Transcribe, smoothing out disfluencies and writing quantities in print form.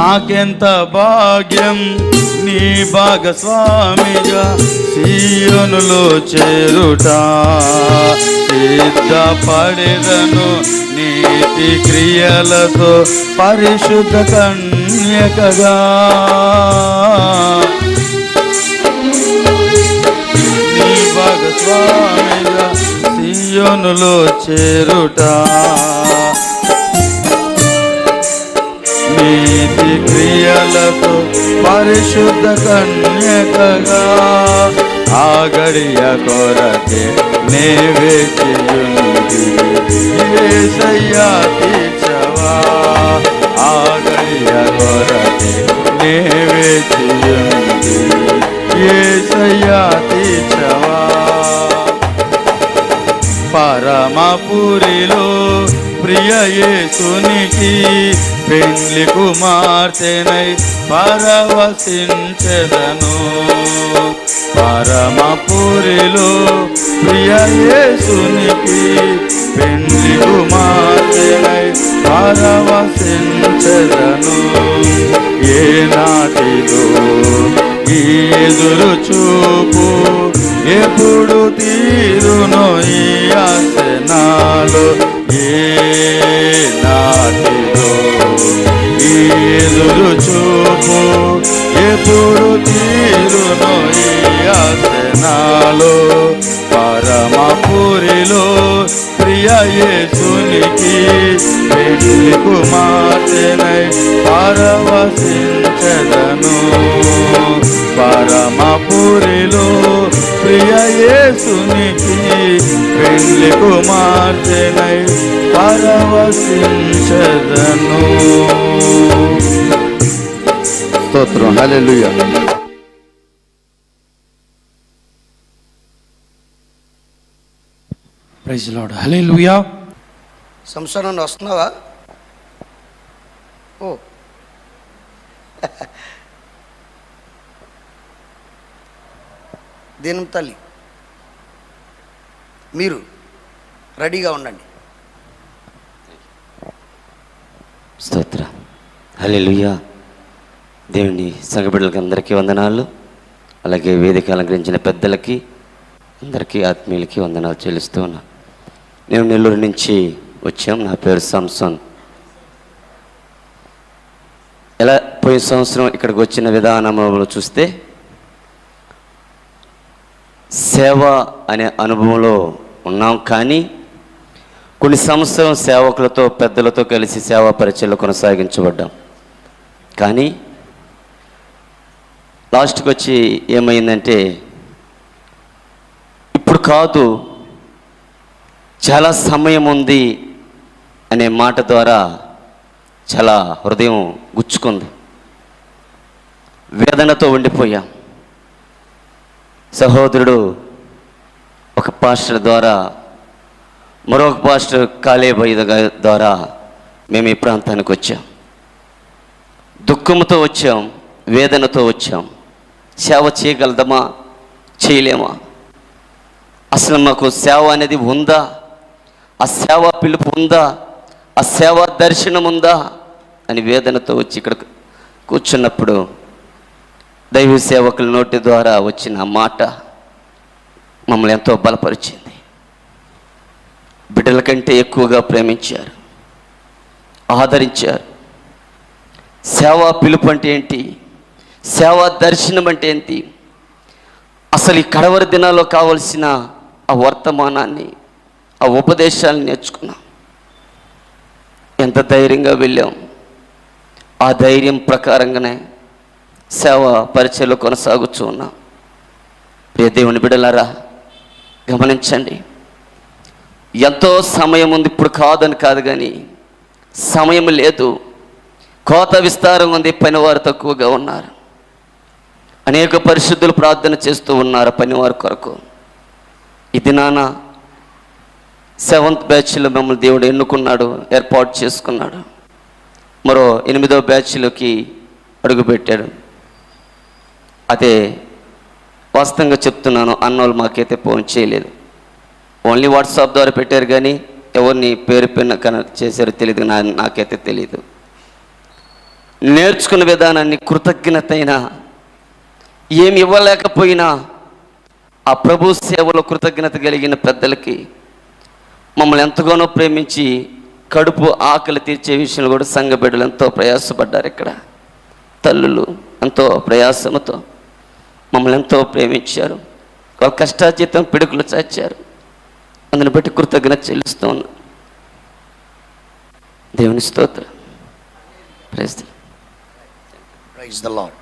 నాకెంత భాగ్యం నీ భాగస్వామిగా సీయోనులో చేరుట. సిద్ధపడెదను నీతి క్రియలతో పరిశుద్ధ కన్యకగా. నీ భాగస్వామిగా సీయోనులో చేరుట. నీతి క్రియలతో పరిశుద్ధ కన్యకగా. ఆ గడియ కొరకే నే వేచియుంటి యేసయ్యా తీర్చవా. ఆ గడియ కొరకే నే వేచియుంటి యేసయ్యా తీర్చవా. పరమపురిలో ప్రియ యేసునికి పెండ్లి కుమార్తెనై పరవశించెదను. పరమపురిలో ప్రియ యేసునికి పెండ్లి కుమార్తెనై పరవశించెదను. ఏ నాటిదో ఈ ఎదురు చూపు ఎప్పుడు తీరునో ఈ ఆశ నాలో. ఏ నాటిదో ఈ ఎదురు చూపు ఎప్పుడు తీరునో ఈ ఆశ నాలో. పరమపురిలో ప్రియ యేసునికి పెండ్లి కుమార్తెనై పరవశించెదను. పరమపురిలో ప్రియ యేసునికి పెండ్లి కుమార్తెనై పరవశించెదను. స్తోత్రం. హల్లెలూయా. Praise Lord. హల్లెలూయా. సంసారం వస్తున్నావా? ఓ దీనం తల్లి, మీరు రెడీగా ఉండండి. స్తోత్ర. హల్లెలూయా. దేవుని సంఘబిడ్డలకి అందరికీ వందనాలు. అలాగే వేదిక అలంకరించిన పెద్దలకి అందరికీ ఆత్మీయులకి వందనాలు చెల్లిస్తూ ఉన్నాను. నేను నెల్లూరు నుంచి వచ్చాం. నా పేరు సంసోన్. ఎలా పోయిన సంవత్సరం ఇక్కడికి వచ్చిన విధానంలో చూస్తే సేవ అనే అనుభవంలో ఉన్నాం. కానీ కొన్ని సంవత్సరం సేవకులతో పెద్దలతో కలిసి సేవా పరిచయలు కొనసాగించబడ్డాం. కానీ లాస్ట్కి వచ్చి ఏమైందంటే, ఇప్పుడు కాదు చాలా సమయం ఉంది అనే మాట ద్వారా చాలా హృదయం గుచ్చుకుంది. వేదనతో ఉండిపోయాం. సహోదరుడు ఒక పాస్టర్ ద్వారా, మరొక పాస్టర్ కాలేబ్ ద్వారా మేము ఈ ప్రాంతానికి వచ్చాం. దుఃఖంతో వచ్చాం, వేదనతో వచ్చాం. సేవ చేయగలదమా, చేయలేమా? అసలు మాకు సేవ అనేది ఉందా? ఆ సేవ పిలుపు ఉందా? ఆ సేవా దర్శనం ఉందా అని వేదనతో వచ్చి ఇక్కడ కూర్చున్నప్పుడు దైవ సేవకుల నోటి ద్వారా వచ్చిన మాట మమ్మల్ని ఎంతో బలపరిచింది. బిడ్డల కంటే ఎక్కువగా ప్రేమించారు, ఆదరించారు. సేవా పిలుపు అంటే ఏంటి? సేవా దర్శనం అంటే ఏంటి? అసలు ఈ కడవరి దినాల్లో కావలసిన ఆ వర్తమానాన్ని, ఆ ఉపదేశాలను నేర్చుకున్నాం. ఎంత ధైర్యంగా వెళ్ళాం. ఆ ధైర్యం ప్రకారంగానే సేవ పరిచయలో కొనసాగుతూ ఉన్నాం. ప్రియ దేవుని బిడ్డలారా, గమనించండి. ఎంతో సమయం ఉంది, ఇప్పుడు కాదని కాదు, కానీ సమయం లేదు. కోత విస్తారం ఉంది, పనివారు తక్కువగా ఉన్నారు. అనేక పరిశుద్ధులు ప్రార్థన చేస్తూ ఉన్నారు పనివారి కొరకు. ఇది నాన్న 7th బ్యాచ్లో మమ్మల్ని దేవుడు ఎన్నుకున్నాడు, ఏర్పాటు చేసుకున్నాడు. మరో 8వ బ్యాచ్లోకి అడుగుపెట్టాడు. అదే వాస్తవంగా చెప్తున్నాను, అన్నోళ్ళు మాకైతే ఫోన్ చేయలేదు. ఓన్లీ వాట్సాప్ ద్వారా పెట్టారు, కానీ ఎవరిని పేరు పెన్న కనెక్ట్ చేశారో తెలియదు, నాకైతే తెలియదు. నేర్చుకున్న విధానాన్ని కృతజ్ఞత అయినా ఏమి ఇవ్వలేకపోయినా ఆ ప్రభు సేవలో కృతజ్ఞత కలిగిన పెద్దలకి మమ్మల్ని ఎంతగానో ప్రేమించి కడుపు ఆకలి తీర్చే విషయంలో కూడా సంఘ బిడ్డలు ఎంతో ప్రయాసపడ్డారు. ఇక్కడ తల్లులు ఎంతో ప్రయాసముతో మమ్మల్ని ఎంతో ప్రేమించారు. ఒక కష్టార్జితం పిడుకులు చాచారు. అందుని బట్టి కృతజ్ఞత చెల్లిస్తూ ఉన్నాం. దేవుని స్తోత్రం. Praise the praise the lord.